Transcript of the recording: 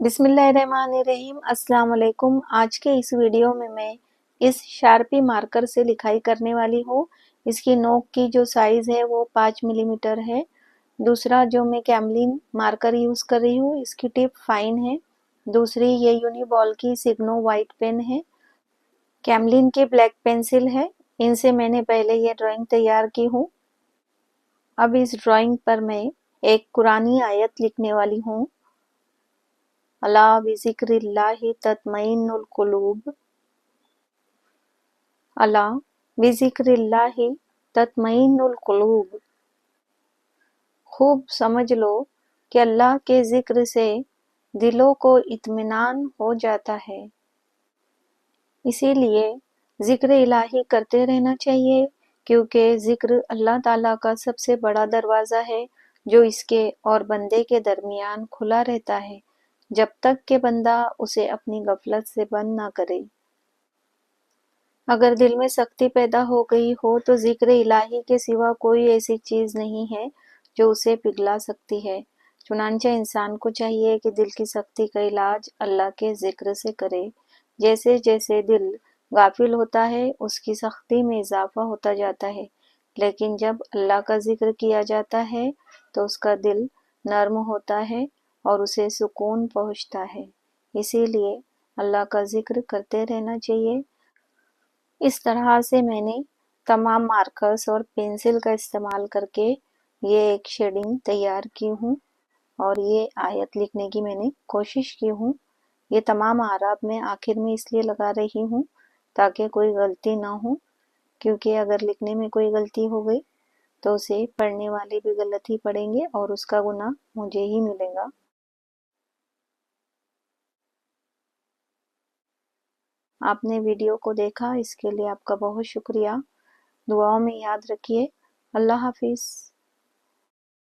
बिस्मिल्लाहिर्रहमानिर्रहीम। अस्सलाम वालेकुम। आज के इस वीडियो में मैं इस शार्पी मार्कर से लिखाई करने वाली हूँ। इसकी नोक की जो साइज़ है वो 5 मिलीमीटर है। दूसरा जो मैं कैमलिन मार्कर यूज़ कर रही हूँ, इसकी टिप फाइन है। दूसरी ये यूनिबॉल की सिग्नो वाइट पेन है। कैमलिन के ब्लैक पेंसिल है। इनसे मैंने पहले ये ड्राइंग तैयार की हूँ। अब इस ड्राइंग पर मैं एक कुरानी आयत लिखने वाली हूँ। अला बिज़िक्रिल्लाहि तत्मइन्नुल कुलूब। अला बिज़िक्रिल्लाहि तत्मइन्नुल कुलूब। खूब समझ लो कि अल्लाह के ज़िक्र से दिलों को इत्मीनान हो जाता है। इसीलिए ज़िक्र इलाही करते रहना चाहिए, क्योंकि ज़िक्र अल्लाह ताला का सबसे बड़ा दरवाज़ा है जो इसके और बंदे के दरमियान खुला रहता है, जब तक कि बंदा उसे अपनी गफलत से बंद ना करे। अगर दिल में सख्ती पैदा हो गई हो तो ज़िक्र इलाही के सिवा कोई ऐसी चीज़ नहीं है जो उसे पिघला सकती है। चुनांचे इंसान को चाहिए कि दिल की सख्ती का इलाज अल्लाह के ज़िक्र से करे। जैसे जैसे दिल गाफिल होता है उसकी सख्ती में इजाफा होता जाता है, लेकिन जब अल्लाह का ज़िक्र किया जाता है तो उसका दिल नर्म होता है और उसे सुकून पहुँचता है। इसीलिए अल्लाह का ज़िक्र करते रहना चाहिए। इस तरह से मैंने तमाम मार्कर्स और पेंसिल का इस्तेमाल करके ये एक शेडिंग तैयार की हूँ और ये आयत लिखने की मैंने कोशिश की हूँ। ये तमाम आराब मैं आखिर में इसलिए लगा रही हूँ ताकि कोई गलती ना हो, क्योंकि अगर लिखने में कोई गलती हो गई तो उसे पढ़ने वाले भी गलत ही पढ़ेंगे और उसका गुनाह मुझे ही मिलेगा। आपने वीडियो को देखा, इसके लिए आपका बहुत शुक्रिया। दुआओं में याद रखिए। अल्लाह हाफिज़।